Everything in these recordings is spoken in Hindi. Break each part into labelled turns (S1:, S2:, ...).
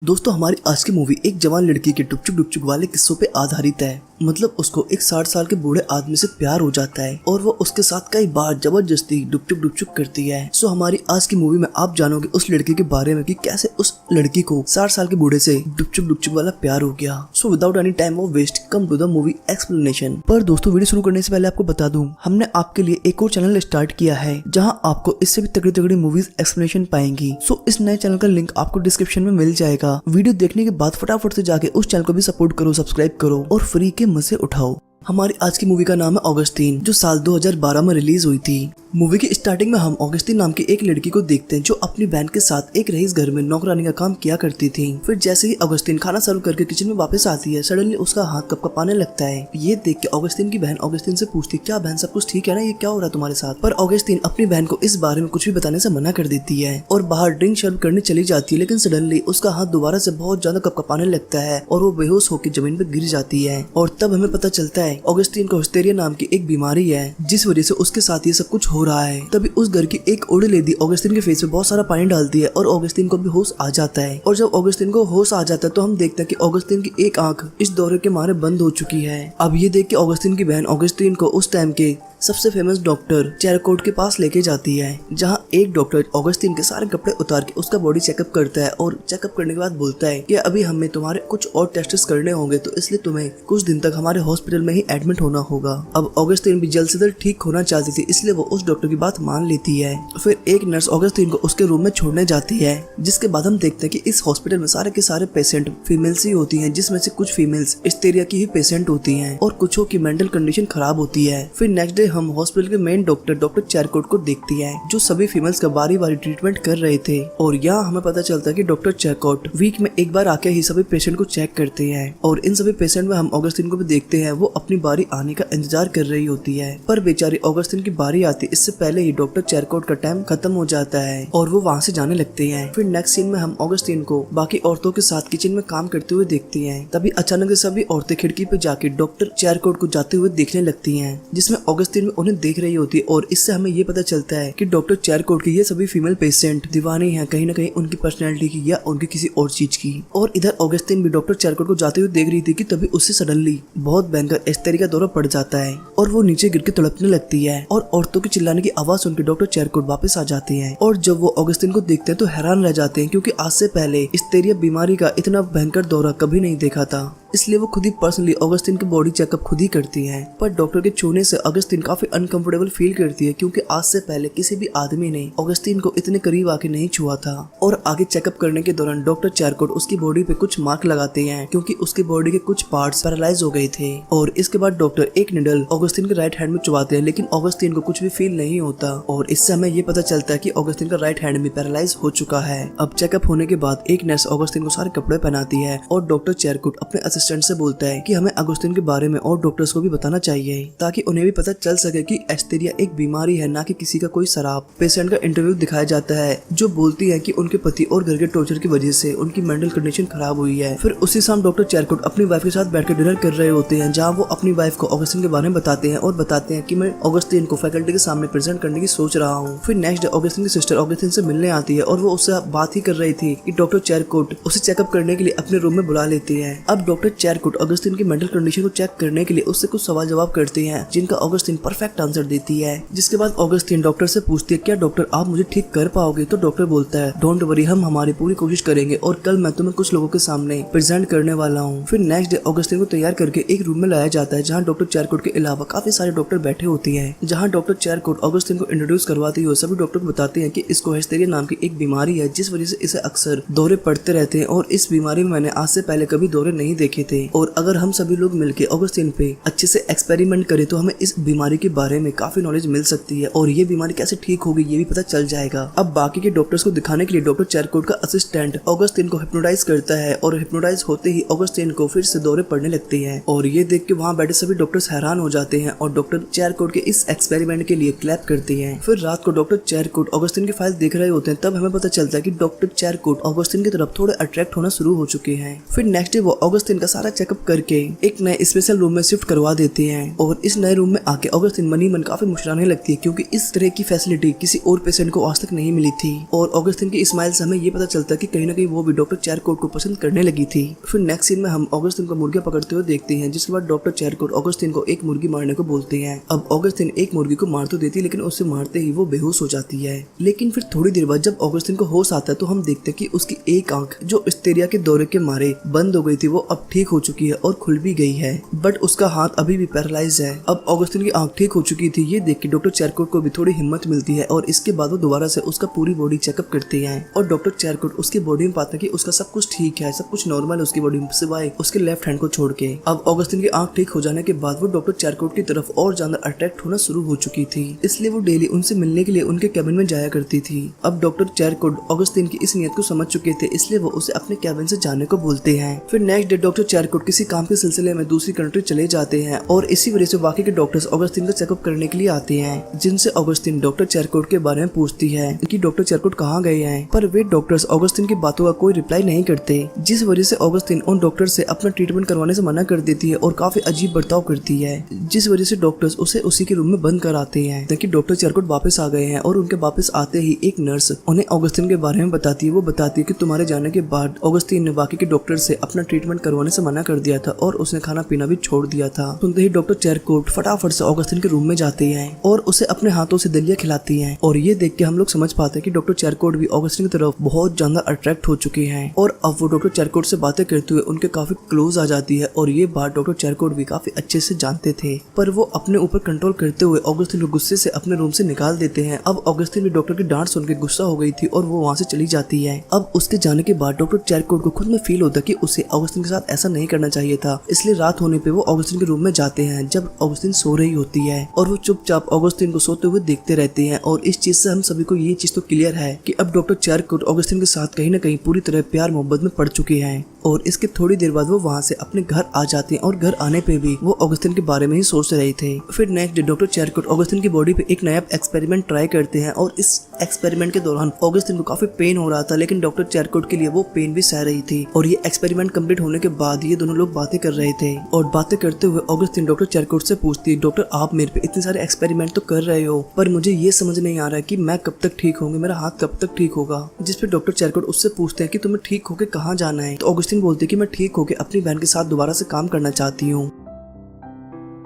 S1: दोस्तों हमारी आज की मूवी एक जवान लड़की के डुपचुक डुपचुक वाले किस्सों पे आधारित है। मतलब उसको एक 60 साल के बूढ़े आदमी से प्यार हो जाता है और वो उसके साथ कई बार जबरदस्ती डुपचुक डुपचुक करती है। सो हमारी आज की मूवी में आप जानोगे उस लड़की के बारे में कि कैसे उस लड़की को 60 साल के बूढ़े से डुपचुक डुपचुक वाला प्यार हो गया। So without any time of waste come to the movie explanation. पर दोस्तों वीडियो शुरू करने से पहले आपको बता दूं, हमने आपके लिए एक और चैनल स्टार्ट किया है जहां आपको इससे भी तगड़ी तगड़ी मूवीज एक्सप्लेनेशन पाएंगी। सो इस नए चैनल का लिंक आपको डिस्क्रिप्शन में मिल जाएगा। वीडियो देखने के बाद फटाफट से जाके उस चैनल को भी सपोर्ट करो, सब्सक्राइब करो और फ्री के मजे उठाओ। हमारी आज की मूवी का नाम है ऑगस्टीन, जो साल 2012 में रिलीज हुई थी। मूवी की स्टार्टिंग में हम ऑगस्टीन नाम की एक लड़की को देखते हैं जो अपनी बहन के साथ एक रईस घर में नौकरानी का काम किया करती थी। फिर जैसे ही ऑगस्टीन खाना सर्व करके किचन में वापस आती है, सडनली उसका हाथ कपकपाने लगता है। ये देख के ऑगस्टीन की बहन ऑगस्टीन से पूछती, क्या बहन सब कुछ ठीक है ना, ये क्या हो रहा है तुम्हारे साथ? पर ऑगस्टीन अपनी बहन को इस बारे में कुछ भी बताने से मना कर देती है और बाहर ड्रिंक सर्व करने चली जाती है। लेकिन सडनली उसका हाथ दोबारा से बहुत ज्यादा कपकपाने लगता है और वो बेहोश होकर जमीन पर गिर जाती है। और तब हमें पता चलता है ऑगस्टीन को हिस्टेरिया नाम की एक बीमारी है जिस वजह से उसके साथ ये सब कुछ हो रहा है। तभी उस घर की एक ओल्ड लेडी ऑगस्टीन के फेस पे बहुत सारा पानी डालती है और ऑगस्टीन को भी होश आ जाता है। और जब ऑगस्टीन को होश आ जाता है तो हम देखते हैं कि ऑगस्टीन की एक आंख इस दौरे के मारे बंद हो चुकी है। अब ये देख के ऑगस्टीन की बहन ऑगस्टीन को उस टाइम के सबसे फेमस डॉक्टर चेरकोट के पास लेके जाती है, जहां एक डॉक्टर ऑगस्टीन के सारे कपड़े उतार के उसका बॉडी चेकअप करता है और चेकअप करने के बाद बोलता है कि अभी हमें तुम्हारे कुछ और टेस्ट करने होंगे, तो इसलिए तुम्हें कुछ दिन तक हमारे हॉस्पिटल में ही एडमिट होना होगा। अब ऑगस्टीन भी जल्द से जल्द ठीक होना चाहती थी, इसलिए वो उस डॉक्टर की बात मान लेती है। फिर एक नर्स ऑगस्टीन को उसके रूम में छोड़ने जाती है, जिसके बाद हम देखते हैं कि इस हॉस्पिटल में सारे के सारे पेशेंट फीमेल्स ही होती हैं, जिसमें से कुछ फीमेल्स हिस्टेरिया की ही पेशेंट होती हैं और कुछों की मेंटल कंडीशन खराब होती है। फिर नेक्स्ट डे हम हॉस्पिटल के मेन डॉक्टर चेरकोट को देखती है, जो सभी फीमेल्स का बारी बारी ट्रीटमेंट कर रहे थे। और यहाँ हमें पता चलता है कि डॉक्टर चेरकोट वीक में एक बार आके ही सभी पेशेंट को चेक करते हैं। और इन सभी पेशेंट में हम ऑगस्टीन को भी देखते हैं, वो अपनी बारी आने का इंतजार कर रही होती है। पर बेचारी ऑगस्टीन की बारी आती इससे पहले ही डॉक्टर चेरकोट का टाइम खत्म हो जाता है और वो वहाँ से जाने लगते हैं। फिर नेक्स्ट सीन में हम ऑगस्टीन को बाकी औरतों के साथ किचन में काम करते हुए देखती हैं। तभी अचानक से सभी औरतें खिड़की पे जाके डॉक्टर चेरकोट को जाते हुए देखने लगती हैं, जिसमें ऑगस्टीन में उन्हें देख रही होती है। और इससे हमें ये पता चलता है कि डॉक्टर चेरकोट की ये सभी फीमेल पेशेंट दीवानी हैं, कहीं ना कहीं उनकी पर्सनैलिटी की या उनकी किसी और चीज की। और इधर ऑगस्टीन भी डॉक्टर चेरकोट को जाते हुए देख रही थी कि तभी उससे सडनली बहुत भयंकर हिस्टेरिया का दौरा पड़ जाता है और वो नीचे गिर के तड़पने लगती है। और औरतों की चिल्लाने की आवाज सुनकर डॉक्टर चेरकोट वापस आ जाते हैं। और जब वो ऑगस्टीन को देखते हैं तो हैरान रह जाते हैं, क्योंकि आज से पहले हिस्टेरिया बीमारी का इतना भयंकर दौरा कभी नहीं देखा था। इसलिए वो खुद ही पर्सनली ऑगस्टीन की बॉडी चेकअप खुद ही करती है। पर डॉक्टर के छूने से ऑगस्टीन काफी अनकंफर्टेबल फील करती है, क्योंकि आज से पहले किसी भी आदमी ने ऑगस्टीन को इतने करीब आके नहीं छुआ था। और आगे चेकअप करने के दौरान डॉक्टर चेरकोट उसकी बॉडी पे कुछ मार्क लगाते हैं, क्योंकि उसकी बॉडी के कुछ पार्ट्स पैरालाइज हो गए थे। और इसके बाद डॉक्टर एक निडल ऑगस्टीन के राइट हैंड में चुभाते हैं, लेकिन ऑगस्टीन को कुछ भी फील नहीं होता। और इससे हमें ये पता चलता है कि ऑगस्टीन का राइट हैंड भी पैरालाइज हो चुका है। अब चेकअप होने के बाद एक नर्स ऑगस्टीन को सारे कपड़े पहनाती है और डॉक्टर चेरकोट अपने असिस्टेंट से बोलता है कि हमें ऑगस्टीन के बारे में और डॉक्टर्स को भी बताना चाहिए, ताकि उन्हें भी पता चल सके कि हिस्टेरिया एक बीमारी है, ना कि किसी का कोई शराब। पेशेंट का इंटरव्यू दिखाया जाता है, जो बोलती है कि उनके पति और घर के टॉर्चर की वजह से उनकी मेंटल कंडीशन खराब हुई है। फिर उसी शाम डॉक्टर चेरकोट अपनी वाइफ के साथ बैठकर डिनर कर रहे होते हैं, जहाँ वो अपनी वाइफ को ऑगस्टीन के बारे में बताते हैं और बताते हैं कि मैं ऑगस्टीन को फैकल्टी के सामने प्रेजेंट करने की सोच रहा हूँ। फिर नेक्स्ट डे ऑगस्टीन की सिस्टर ऑगस्टीन से मिलने आती है और वो उससे बात ही कर रही थी कि डॉक्टर चेरकोट उसे चेकअप करने के लिए अपने रूम में बुला लेती है। अब डॉक्टर चेरकोट ऑगस्टीन की मेंटल कंडीशन को चेक करने के लिए उससे कुछ सवाल जवाब करते हैं, जिनका ऑगस्टीन परफेक्ट आंसर देती है। जिसके बाद ऑगस्टीन डॉक्टर से पूछती है, क्या डॉक्टर आप मुझे ठीक कर पाओगे? तो डॉक्टर बोलता है, डोंट वरी, हम हमारी पूरी कोशिश करेंगे और कल मैं तुम्हें कुछ लोगों के सामने प्रेजेंट करने वाला हूँ। फिर नेक्स्ट डे ऑगस्टीन को तैयार करके एक रूम में लाया जाता है, जहाँ डॉक्टर चेरकोट के अलावा काफी सारे डॉक्टर बैठे होते हैं। जहाँ डॉक्टर चेरकोट ऑगस्टीन को इंट्रोड्यूस करवाती है, सभी डॉक्टर को बताते हैं कि इसको हिस्टेरिया नाम की एक बीमारी है, जिस वजह से इसे अक्सर दौरे पड़ते रहते हैं और इस बीमारी में मैंने आज से पहले कभी दौरे नहीं देखे थे। और अगर हम सभी लोग मिलकर ऑगस्टीन पे अच्छे से एक्सपेरिमेंट करें तो हमें इस बीमारी के बारे में काफी नॉलेज मिल सकती है और ये बीमारी कैसे ठीक होगी ये भी पता चल जाएगा। अब बाकी के डॉक्टर्स को दिखाने के लिए डॉक्टर चेरकोट का असिस्टेंट ऑगस्टीन को हिप्नोटाइज करता है और हिप्नोटाइज होते ही ऑगस्टीन को फिर से दौरे पड़ने लगते हैं। और ये देख के वहाँ बैठे सभी डॉक्टर्स हैरान हो जाते हैं और डॉक्टर चेरकोट के इस एक्सपेरिमेंट के लिए क्लैप करते हैं। फिर रात को डॉक्टर चेरकोट ऑगस्टीन की फाइल देख रहे होते हैं, तब हमें पता चलता है कि डॉक्टर चेरकोट ऑगस्टीन की तरफ थोड़े अट्रैक्ट होना शुरू हो चुके हैं। फिर नेक्स्ट डे वो ऑगस्टीन का सारा चेकअप करके एक नए स्पेशल रूम में शिफ्ट करवा देते हैं। और इस नए रूम में आके ऑगस्टिन मन ही मन काफी मुस्कुराने लगती है, क्योंकि इस तरह की फैसिलिटी किसी और पेशेंट को आज तक नहीं मिली थी। और ऑगस्टिन की स्माइल से हमें ये पता चलता है कि कहीं ना कहीं वो भी डॉक्टर चेरकोट को पसंद करने लगी थी। फिर नेक्स्ट सीन में हम ऑगस्टिन को मुर्गियां पकड़ते हुए देखते हैं, जिसके बाद डॉक्टर चेरकोट ऑगस्टिन को एक मुर्गी मारने को बोलते हैं। अब ऑगस्टिन एक मुर्गी को मार तो देती है, लेकिन उसे मारते ही वो बेहोश हो जाती है। लेकिन फिर थोड़ी देर बाद जब ऑगस्टिन को होश आता है तो हम देखते हैं कि उसकी एक आंख जो हिस्टेरिया के दौरे के मारे बंद हो गई थी, वो अब ठीक हो चुकी है और खुल भी गई है, बट उसका हाथ अभी भी पैरालाइज है। अब ऑगस्टिन की आंख ठीक हो चुकी थी, ये देख के डॉक्टर चेरकोट को भी थोड़ी हिम्मत मिलती है और इसके बाद वो दोबारा से उसका पूरी बॉडी चेकअप करते हैं। और डॉक्टर चेरकोट उसकी बॉडी में पाते हैं कि उसका सब कुछ ठीक है, सब कुछ नॉर्मल है उसकी बॉडी में, सिवाय उसके लेफ्ट हैंड को छोड़ के। अब ऑगस्टिन की आंख ठीक हो जाने के बाद वो डॉक्टर चेरकोट की तरफ और ज्यादा अट्रैक्ट होना शुरू हो चुकी थी, इसलिए वो डेली उनसे मिलने के लिए उनके कैबिन में जाया करती थी। अब डॉक्टर चेरकोट ऑगस्टिन की इस नियत को समझ चुके थे, इसलिए वो उसे अपने कैबिन से जाने को बोलते हैं। फिर नेक्स्ट डे डॉक्टर चेरकोट किसी काम के सिलसिले में दूसरी कंट्री चले जाते हैं और इसी वजह से बाकी के डॉक्टर्स ऑगस्टिन का चेकअप करने के लिए आते हैं, जिनसे ऑगस्टिन डॉक्टर चेरकोट के बारे में पूछती है कि डॉक्टर चेरकोट कहाँ गए हैं। पर वे डॉक्टर्स ऑगस्टिन की बातों का कोई रिप्लाई नहीं करते, जिस वजह से ऑगस्टिन उन डॉक्टर से अपना ट्रीटमेंट करवाने से मना कर देती है और काफी अजीब बर्ताव करती है, जिस वजह से डॉक्टर्स उसे उसी के रूम में बंद कर आते हैं ताकि डॉक्टर चेरकोट वापस आ गए हैं। और उनके वापस आते ही एक नर्स उन्हें ऑगस्टिन के बारे में बताती है। वो बताती है कि तुम्हारे जाने के बाद ऑगस्टिन ने बाकी के डॉक्टर से अपना ट्रीटमेंट करवाने से मना कर दिया था और उसने खाना पीना भी छोड़ दिया था। सुनते ही डॉक्टर चेरकोट फटाफट से ऑगस्टिन के रूम में जाते हैं और उसे अपने हाथों से दलिया खिलाती हैं। और ये देख के हम लोग समझ पाते हैं कि डॉक्टर चेरकोट भी ऑगस्टिन की तरफ बहुत ज्यादा अट्रैक्ट हो चुके हैं और अब वो डॉक्टर चेरकोट से बातें करते हुए उनके काफी क्लोज आ जाती है। और ये बात डॉक्टर चेरकोट भी काफी अच्छे से जानते थे, पर वो अपने ऊपर कंट्रोल करते हुए ऑगस्टिन को गुस्से से अपने रूम से निकाल देते हैं। अब ऑगस्टिन भी डॉक्टर की डांट सुन के गुस्सा हो गई थी और वो वहाँ से चली जाती है। अब उसके जाने के बाद डॉक्टर चेरकोट को खुद में फील होता है कि उसे ऑगस्टिन के साथ ऐसा नहीं करना चाहिए था, इसलिए रात होने पे वो ऑगस्टिन के रूम में जाते हैं जब ऑगस्टिन सो रही होती है और वो चुपचाप ऑगस्टिन को सोते हुए देखते रहते हैं। और इस चीज से हम सभी को ये चीज तो क्लियर है कि अब डॉक्टर चेरकोट ऑगस्टिन के साथ कहीं न कहीं पूरी तरह प्यार मोहब्बत में पड़ चुके हैं। और इसके थोड़ी देर बाद वो वहाँ से अपने घर आ जाते हैं और घर आने पे भी वो ऑगस्टिन के बारे में ही सोच रहे थे। फिर नेक्स्ट डे डॉक्टर चेरकोट ऑगस्टिन की बॉडी पे एक नया एक्सपेरिमेंट ट्राई करते हैं और इस एक्सपेरिमेंट के दौरान ऑगस्टिन को काफी पेन हो रहा था, लेकिन डॉक्टर चेरकोट के लिए वो पेन भी सह रही थी। और ये एक्सपेरिमेंट कंप्लीट होने के बाद ये दोनों लोग बातें कर रहे थे और बातें करते हुए ऑगस्टिन डॉक्टर चेरकोट से पूछती है, डॉक्टर आप मेरे पे इतने सारे एक्सपेरिमेंट तो कर रहे हो, पर मुझे ये समझ नहीं आ रहा है कि मैं कब तक ठीक होंगी, मेरा हाथ कब तक ठीक होगा। जिस पे डॉक्टर चेरकोट उससे पूछते हैं कि तुम्हें ठीक होके कहाँ जाना है, तो ऑगस्टिन बोलते हैं कि मैं ठीक होके अपनी बहन के साथ दोबारा से काम करना चाहती हूँ।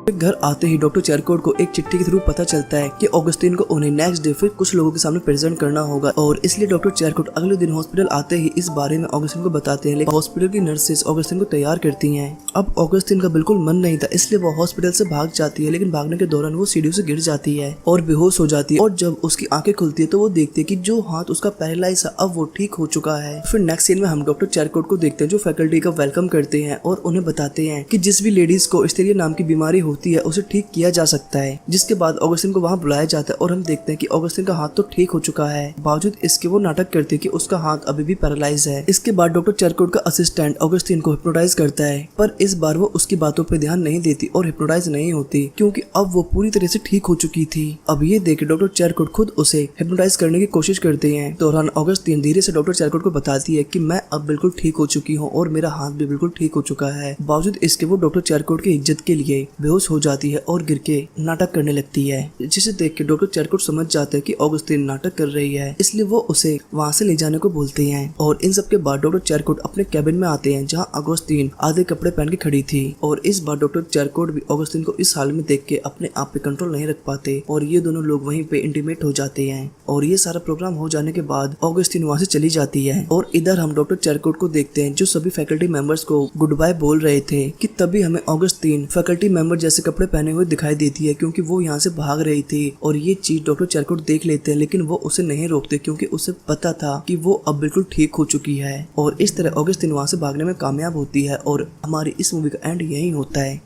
S1: घर आते ही डॉक्टर चेरकोट को एक चिट्ठी के थ्रू पता चलता है कि ऑगस्टिन को उन्हें नेक्स्ट डे फिर कुछ लोगों के सामने प्रेजेंट करना होगा और इसलिए डॉक्टर चेरकोट अगले दिन हॉस्पिटल आते ही इस बारे में ऑगस्टिन को बताते हैं, लेकिन हॉस्पिटल की नर्सेस ऑगस्टिन को तैयार करती हैं। अब ऑगस्टिन का बिल्कुल मन नहीं था, इसलिए वो हॉस्पिटल से भाग जाती है, लेकिन भागने के दौरान वो सीढ़ियों से गिर जाती है और बेहोश हो जाती है। और जब उसकी आंखें खुलती है तो वो देखती है कि जो हाथ उसका पैरालाइज है अब वो ठीक हो चुका है। फिर नेक्स्ट सीन में हम डॉक्टर चेरकोट को देखते हैं जो फैकल्टी का वेलकम करते हैं और उन्हें बताते हैं कि जिस भी लेडीज को हिस्टेरिया नाम की बीमारी होती है उसे ठीक किया जा सकता है। जिसके बाद ऑगस्टिन को वहाँ बुलाया जाता है और हम देखते हैं कि ऑगस्टिन का हाथ तो ठीक हो चुका है, बावजूद इसके वो नाटक करते हैं कि उसका हाथ अभी भी पैरालाइज है। इसके बाद डॉक्टर चेरकोट का असिस्टेंट ऑगस्टिन को हिप्नोटाइज करता है, पर इस बार वो उसकी बातों पर ध्यान नहीं देती और हिप्नोटाइज नहीं होती, क्योंकि अब वो पूरी तरह से ठीक हो चुकी थी। अब ये देख डॉक्टर चेरकोट खुद उसे हिप्नोटाइज करने की कोशिश करते हैं। दौरान ऑगस्टिन धीरे से डॉक्टर चेरकोट को बताती है कि मैं अब बिल्कुल ठीक हो चुकी हूँ और मेरा हाथ भी बिल्कुल ठीक हो चुका है। बावजूद इसके वो डॉक्टर चेरकोट की इज्जत के लिए बेहोश हो जाती है और गिर के नाटक करने लगती है, जिसे देख के डॉक्टर चेरकोट समझ जाते हैं कि ऑगस्टिन नाटक कर रही है, इसलिए वो उसे वहाँ से ले जाने को बोलते हैं। और इन सब के बाद डॉक्टर चेरकोट अपने कैबिन में आते हैं जहाँ ऑगस्टिन आधे कपड़े पहन के खड़ी थी। और इस बार डॉक्टर चेरकोट भी ऑगस्टिन को इस हाल में देख के अपने आप पे कंट्रोल नहीं रख पाते और ये दोनों लोग वहीं पे इंटीमेट हो जाते हैं। और ये सारा प्रोग्राम हो जाने के बाद ऑगस्टिन वहाँ से चली जाती है और इधर हम डॉक्टर चेरकोट को देखते हैं जो सभी फैकल्टी मेंबर्स को गुड बाय बोल रहे थे कि तभी हमें ऑगस्टिन फैकल्टी मेंबर जैसे कपड़े पहने हुए दिखाई देती है, क्योंकि वो यहाँ से भाग रही थी। और ये चीज डॉक्टर चेरकोट देख लेते हैं, लेकिन वो उसे नहीं रोकते क्योंकि उसे पता था कि वो अब बिल्कुल ठीक हो चुकी है। और इस तरह ऑगस्टिन वहाँ से भागने में कामयाब होती है और हमारी इस मूवी का एंड यही होता है।